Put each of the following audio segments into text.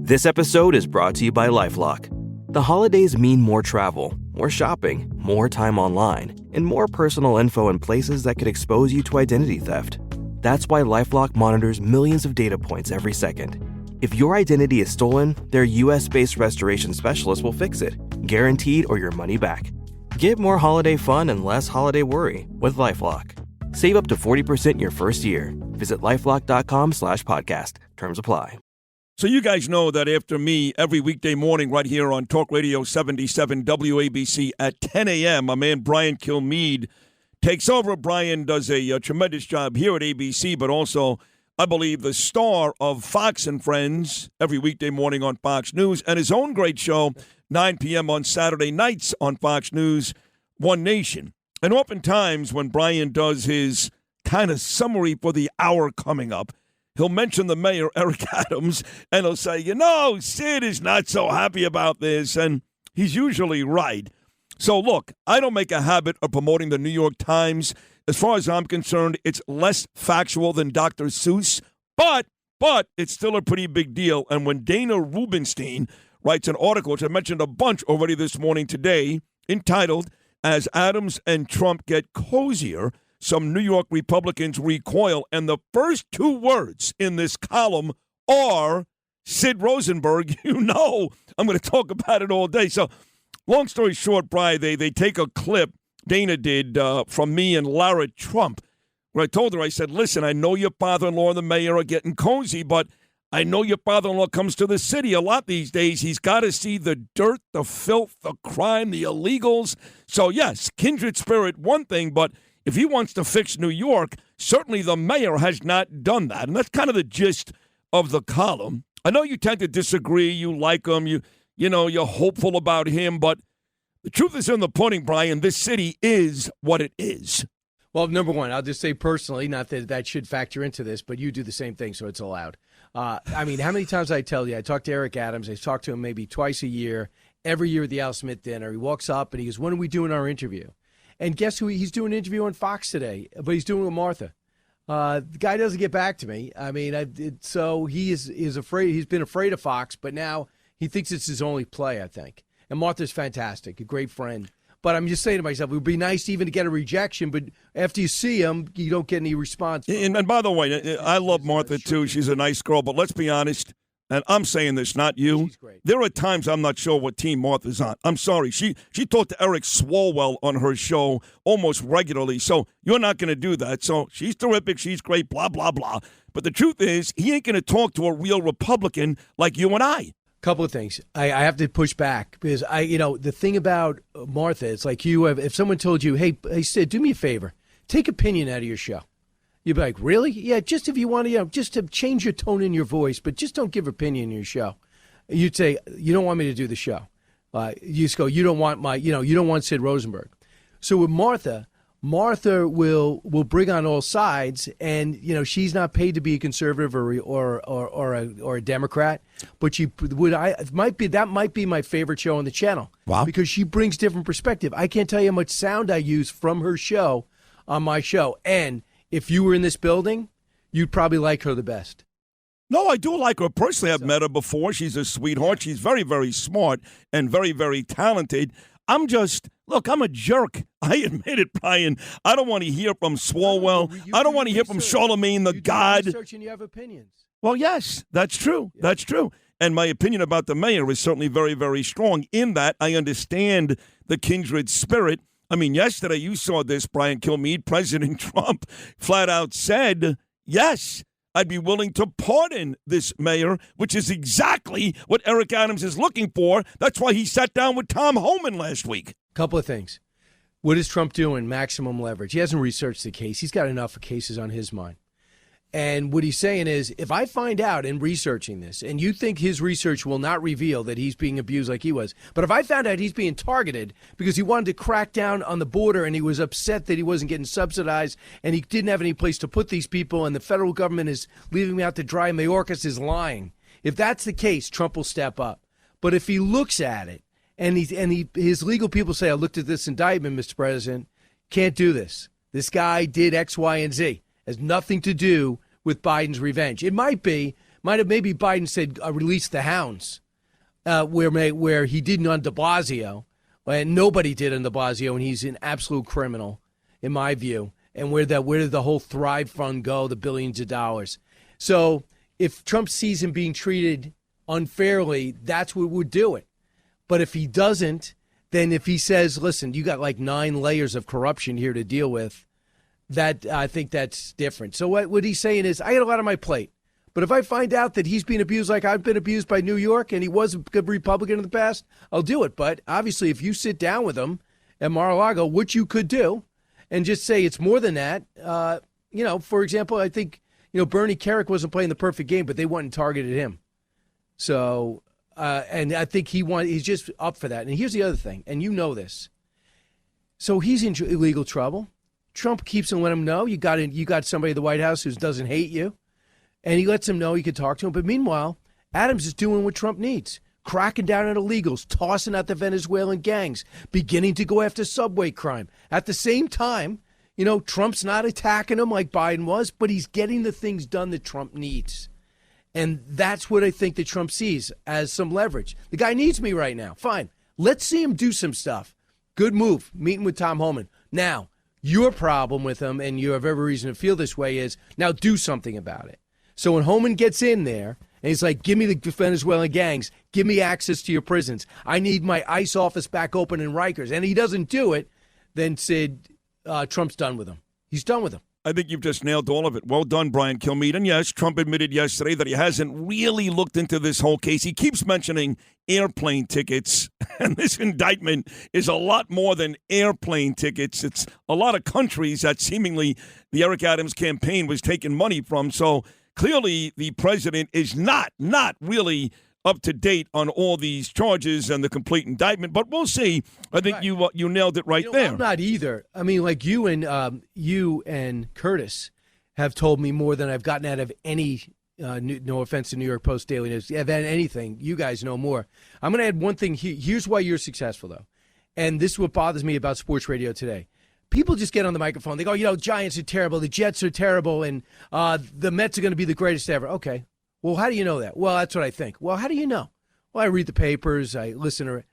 This episode is brought to you by LifeLock. The holidays mean more travel, more shopping, more time online, and more personal info in places that could expose you to identity theft. That's why LifeLock monitors millions of data points every second. If your identity is stolen, their US-based restoration specialist will fix it, guaranteed or your money back. Get more holiday fun and less holiday worry with LifeLock. Save up to 40% your first year. Visit LifeLock.com/podcast. Terms apply. So you guys know that after me, every weekday morning right here on Talk Radio 77 WABC at 10 a.m., my man Brian Kilmeade takes over. Brian does a tremendous job here at ABC, but also, I believe, the star of Fox and Friends every weekday morning on Fox News, and his own great show, 9 p.m. on Saturday nights on Fox News, One Nation. And oftentimes when Brian does his kind of summary for the hour coming up, he'll mention the mayor, Eric Adams, and he'll say, Sid is not so happy about this, and he's usually right. So, look, I don't make a habit of promoting the New York Times. As far as I'm concerned, it's less factual than Dr. Seuss, but it's still a pretty big deal. And when Dana Rubenstein writes an article, which I mentioned a bunch already this morning today, entitled, As Adams and Trump Get Cozier, Some New York Republicans Recoil, and the first two words in this column are Sid Rosenberg. I'm going to talk about it all day. So, long story short, Brian, they take a clip, Dana did, from me and Lara Trump, where I told her, I said, listen, I know your father-in-law and the mayor are getting cozy, but I know your father-in-law comes to the city a lot these days. He's got to see the dirt, the filth, the crime, the illegals. So, yes, kindred spirit, one thing, but if he wants to fix New York, certainly the mayor has not done that. And that's kind of the gist of the column. I know you tend to disagree. You like him. You're hopeful about him. But the truth is in the pudding, Brian. This city is what it is. Well, number one, I'll just say personally, not that that should factor into this, but you do the same thing, so it's allowed. How many times I tell you, I talk to Eric Adams. I talk to him maybe twice a year, every year at the Al Smith dinner. He walks up and he goes, when are we doing our interview? And guess who? He's doing an interview on Fox today, but he's doing it with Martha. The guy doesn't get back to me. So he is afraid. He's been afraid of Fox, but now he thinks it's his only play, I think. And Martha's fantastic, a great friend. But I'm just saying to myself, it would be nice even to get a rejection, but after you see him, you don't get any response. And by the way, I love Martha, too. She's a nice girl, but let's be honest. And I'm saying this, not you. There are times I'm not sure what team Martha's on. I'm sorry. She talked to Eric Swalwell on her show almost regularly, so you're not going to do that. So she's terrific. She's great, blah, blah, blah. But the truth is, he ain't going to talk to a real Republican like you and I. Couple of things. I have to push back because the thing about Martha, it's like if someone told you, hey, Sid, do me a favor, take opinion out of your show. You'd be like, really? Yeah, just if you want to, just to change your tone in your voice, but just don't give opinion in your show. You'd say, you don't want me to do the show. You just go, you don't want you don't want Sid Rosenberg. So with Martha will bring on all sides, and she's not paid to be a conservative or a Democrat, but that might be my favorite show on the channel. Wow. Because she brings different perspective. I can't tell you how much sound I use from her show on my show, and if you were in this building, you'd probably like her the best. No, I do like her personally. I've met her before. She's a sweetheart. She's very, very smart and very, very talented. I'm a jerk. I admit it, Brian. I don't want to hear from Swalwell. I don't want to hear from Charlemagne the God. Research and you have opinions. Well, yes, that's true. Yeah. That's true. And my opinion about the mayor is certainly very, very strong in that I understand the kindred spirit. I mean, yesterday you saw this, Brian Kilmeade. President Trump flat out said, yes, I'd be willing to pardon this mayor, which is exactly what Eric Adams is looking for. That's why he sat down with Tom Homan last week. Couple of things. What is Trump doing? Maximum leverage. He hasn't researched the case. He's got enough cases on his mind. And what he's saying is, if I find out in researching this, and you think his research will not reveal that he's being abused like he was, but if I found out he's being targeted because he wanted to crack down on the border and he was upset that he wasn't getting subsidized and he didn't have any place to put these people and the federal government is leaving me out to dry, Mayorkas is lying. If that's the case, Trump will step up. But if he looks at it and his legal people say, I looked at this indictment, Mr. President, can't do this. This guy did X, Y, and Z. Has nothing to do with Biden's revenge. It might be, maybe Biden said release the hounds, where he didn't on de Blasio, and nobody did on de Blasio, and he's an absolute criminal, in my view. And where did the whole Thrive Fund go, the billions of dollars? So if Trump sees him being treated unfairly, that's what would do it. But if he doesn't, then if he says, listen, you got like 9 layers of corruption here to deal with, that I think that's different. So what he's saying is, I got a lot on my plate. But if I find out that he's being abused like I've been abused by New York and he was a good Republican in the past, I'll do it. But obviously, if you sit down with him at Mar-a-Lago, which you could do, and just say it's more than that, for example, I think, Bernie Kerik wasn't playing the perfect game, but they went and targeted him. So, and I think he's just up for that. And here's the other thing, and you know this. So he's in illegal trouble. Trump keeps on letting him know you got somebody at the White House who doesn't hate you. And he lets him know he could talk to him. But meanwhile, Adams is doing what Trump needs. Cracking down on illegals, tossing out the Venezuelan gangs, beginning to go after subway crime. At the same time, Trump's not attacking him like Biden was, but he's getting the things done that Trump needs. And that's what I think that Trump sees as some leverage. The guy needs me right now. Fine. Let's see him do some stuff. Good move, meeting with Tom Homan. Now, your problem with him, and you have every reason to feel this way, is now do something about it. So when Homan gets in there, and he's like, give me the Venezuelan gangs, give me access to your prisons, I need my ICE office back open in Rikers, and he doesn't do it, then Sid, Trump's done with him. He's done with him. I think you've just nailed all of it. Well done, Brian Kilmeade. And yes, Trump admitted yesterday that he hasn't really looked into this whole case. He keeps mentioning airplane tickets, and this indictment is a lot more than airplane tickets. It's a lot of countries that seemingly the Eric Adams campaign was taking money from. So clearly the president is not really up to date on all these charges and the complete indictment, but we'll see. I think you nailed it right there. I'm not either. I mean, like you and Curtis have told me more than I've gotten out of any. No offense to New York Post Daily News. Have had anything. You guys know more. I'm going to add one thing. Here's why you're successful, though, and this is what bothers me about sports radio today. People just get on the microphone. They go, Giants are terrible, the Jets are terrible, and the Mets are going to be the greatest ever. Okay. Well, how do you know that? Well, that's what I think. Well, how do you know? Well, I read the papers. I listen to it.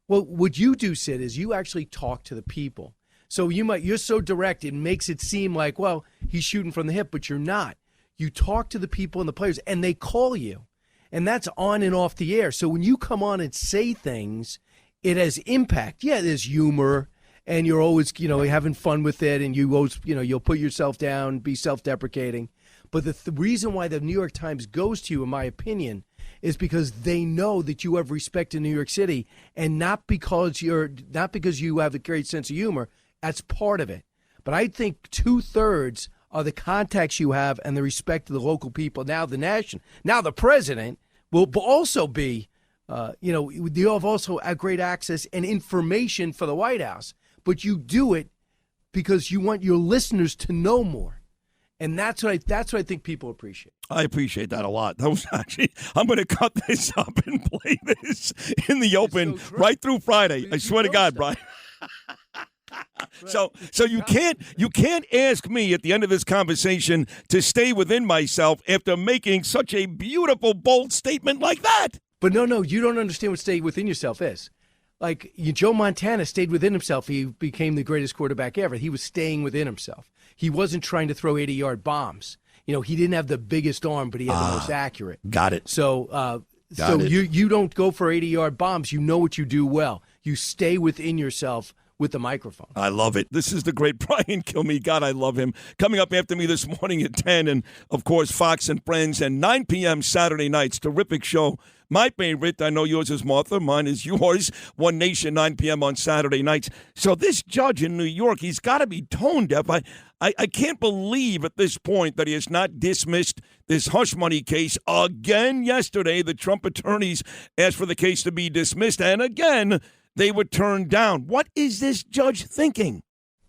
Well, what you do, Sid, is you actually talk to the people. So you're so direct, it makes it seem like, well, he's shooting from the hip, but you're not. You talk to the people and the players, and they call you. And that's on and off the air. So when you come on and say things, it has impact. Yeah, there's humor, and you're always, having fun with it, and you always, you'll put yourself down, be self-deprecating. But the reason why the New York Times goes to you, in my opinion, is because they know that you have respect in New York City, and not because you have a great sense of humor. That's part of it. But I think 2/3 are the contacts you have and the respect of the local people. Now the president will also be, you have also a great access and information for the White House. But you do it because you want your listeners to know more. And that's what I think people appreciate. I appreciate that a lot. That was actually, I'm going to cut this up and play this in the open right through Friday. I swear to God, Brian. So you can't ask me at the end of this conversation to stay within myself after making such a beautiful, bold statement like that. But no, you don't understand what stay within yourself is. Like Joe Montana stayed within himself. He became the greatest quarterback ever. He was staying within himself. He wasn't trying to throw 80-yard bombs. He didn't have the biggest arm, but he had the most accurate. Got it. So you don't go for 80-yard bombs. You know what you do well. You stay within yourself with the microphone. I love it. This is the great Brian Kilmeade. God, I love him. Coming up after me this morning at 10, and, of course, Fox and Friends, and 9 p.m. Saturday nights. Terrific show. My favorite, I know yours is Martha. Mine is yours. One Nation, 9 p.m. on Saturday nights. So this judge in New York, he's got to be tone deaf. I can't believe at this point that he has not dismissed this hush money case. Again yesterday, the Trump attorneys asked for the case to be dismissed, and again, they were turned down. What is this judge thinking?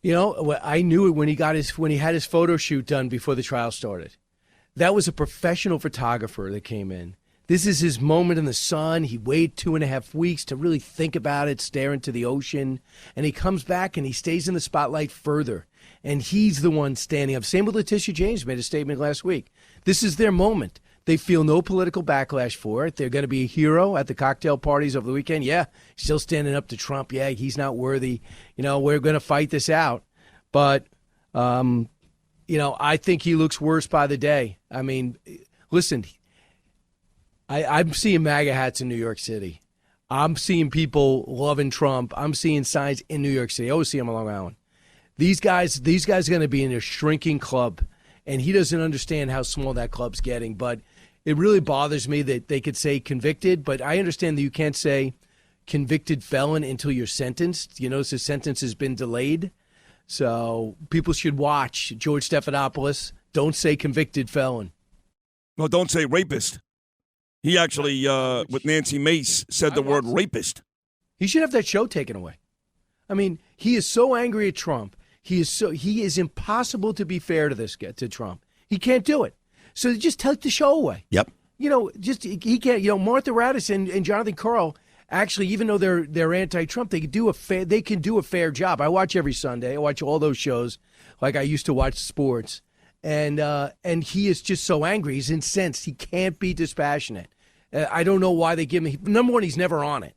I knew it when he had his photo shoot done before the trial started. That was a professional photographer that came in. This is his moment in the sun. He waited 2.5 weeks to really think about it, stare into the ocean. And he comes back and he stays in the spotlight further. And he's the one standing up. Same with Letitia James, made a statement last week. This is their moment. They feel no political backlash for it. They're going to be a hero at the cocktail parties over the weekend. Yeah, still standing up to Trump. Yeah, he's not worthy. We're going to fight this out. But, I think he looks worse by the day. I mean, listen, I'm seeing MAGA hats in New York City. I'm seeing people loving Trump. I'm seeing signs in New York City. I always see them on Long Island. These guys are going to be in a shrinking club, and he doesn't understand how small that club's getting. But it really bothers me that they could say convicted, but I understand that you can't say convicted felon until you're sentenced. You notice the sentence has been delayed. So people should watch George Stephanopoulos. Don't say convicted felon. No, don't say rapist. He actually, with Nancy Mace, said the word rapist. He should have that show taken away. I memean, he is so angry at Trump. He is impossible to be fair to to Trump. He can't do it. So just take the show away. Yep. He can't. Martha Raddatz and Jonathan Karl, actually, even though they're anti-Trump, they can do a fair job. I watch every Sunday. I watch all those shows, like I used to watch sports. And he is just so angry. He's incensed. He can't be dispassionate. I don't know why they give him. Number one, he's never on it.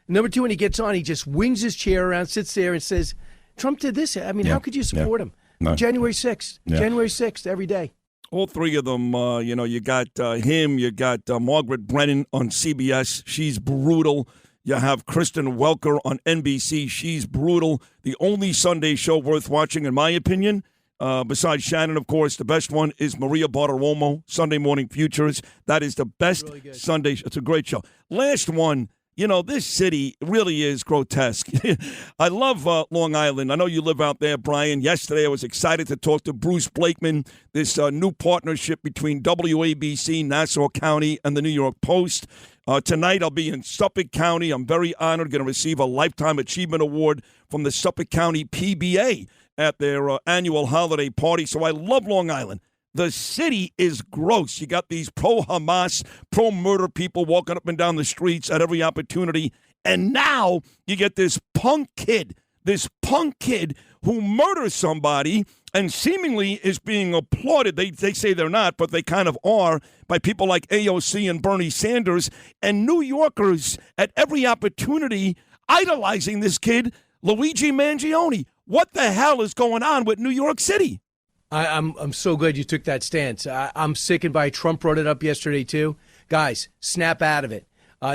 Number two, when he gets on, he just wings his chair around, sits there, and says, "Trump did this." I mean, how could you support him? No. January 6th. Yeah. January 6th, every day. All three of them, you got him, you got Margaret Brennan on CBS. She's brutal. You have Kristen Welker on NBC. She's brutal. The only Sunday show worth watching, in my opinion, besides Shannon, of course, the best one is Maria Bartiromo, Sunday Morning Futures. That is the best really Sunday. It's a great show. Last one. This city really is grotesque. I love Long Island. I know you live out there, Brian. Yesterday I was excited to talk to Bruce Blakeman, this new partnership between WABC, Nassau County, and the New York Post. Tonight I'll be in Suffolk County. I'm very honored, going to receive a Lifetime Achievement Award from the Suffolk County PBA at their annual holiday party. So I love Long Island. The city is gross. You got these pro-Hamas, pro-murder people walking up and down the streets at every opportunity. And now you get this punk kid who murders somebody and seemingly is being applauded. They say they're not, but they kind of are, by people like AOC and Bernie Sanders. And New Yorkers at every opportunity idolizing this kid, Luigi Mangione. What the hell is going on with New York City? I'm so glad you took that stance. I'm sickened by Trump brought it up yesterday, too. Guys, snap out of it.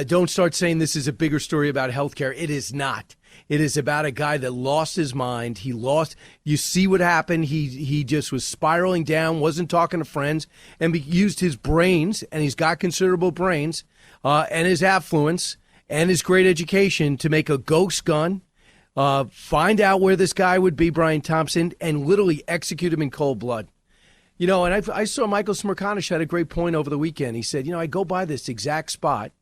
Don't start saying this is a bigger story about health care. It is not. It is about a guy that lost his mind. You see what happened. He just was spiraling down, wasn't talking to friends, and used his brains, and he's got considerable brains, and his affluence, and his great education to make a ghost gun. Find out where this guy would be, Brian Thompson, and literally execute him in cold blood. And I saw Michael Smerconish had a great point over the weekend. He said, I go by this exact spot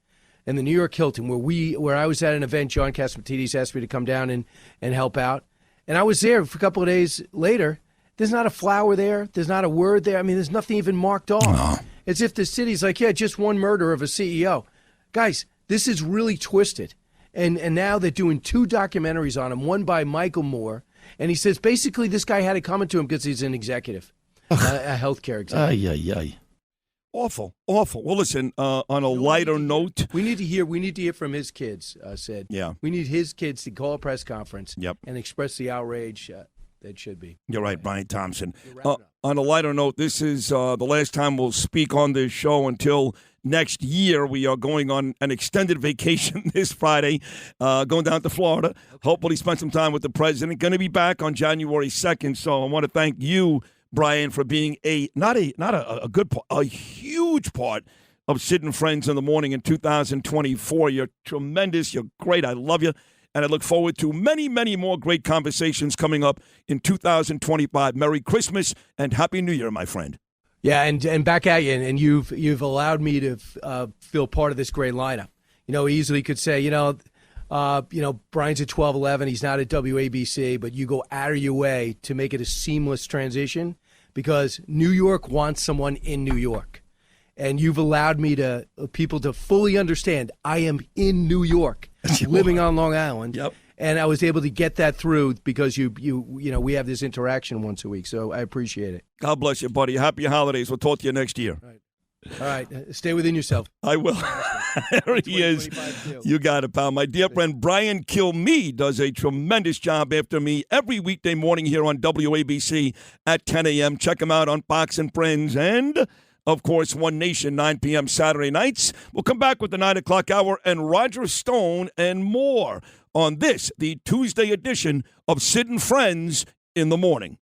in the New York Hilton where I was at an event. John Catsimatidis asked me to come down and help out. And I was there for a couple of days later. There's not a flower there. There's not a word there. I mean, there's nothing even marked off. Oh. As if the city's like, just one murder of a CEO. Guys, this is really twisted. And now they're doing 2 documentaries on him, one by Michael Moore. And he says basically this guy had it coming to him because he's an executive, a healthcare executive. Awful. Well, listen, on a lighter note. We need to hear from his kids, Sid. Yeah. We need his kids to call a press conference and express the outrage that should be. You're right, Brian Thompson. On a lighter note, this is the last time we'll speak on this show until next year. We are going on an extended vacation this Friday, going down to Florida. Hopefully spend some time with the president. Going to be back on January 2nd. So I want to thank you, Brian, for being a huge part of Sid and Friends in the Morning in 2024. You're tremendous. You're great. I love you. And I look forward to many, many more great conversations coming up in 2025. Merry Christmas and Happy New Year, my friend. Yeah, and back at you, and you've allowed me to feel part of this great lineup. Easily could say, Brian's at 1211, he's not at WABC, but you go out of your way to make it a seamless transition because New York wants someone in New York. And you've allowed me people to fully understand I am in New York, living on Long Island. Yep. And I was able to get that through because we have this interaction once a week. So I appreciate it. God bless you, buddy. Happy holidays. We'll talk to you next year. Right. All right, stay within yourself. I will. There he is. 2025 too. You got it, pal. My dear friend Brian Kilmeade does a tremendous job after me every weekday morning here on WABC at 10 a.m. Check him out on Fox and Friends and, of course, One Nation, 9 p.m. Saturday nights. We'll come back with the 9 o'clock hour and Roger Stone and more on this, the Tuesday edition of Sid and Friends in the Morning.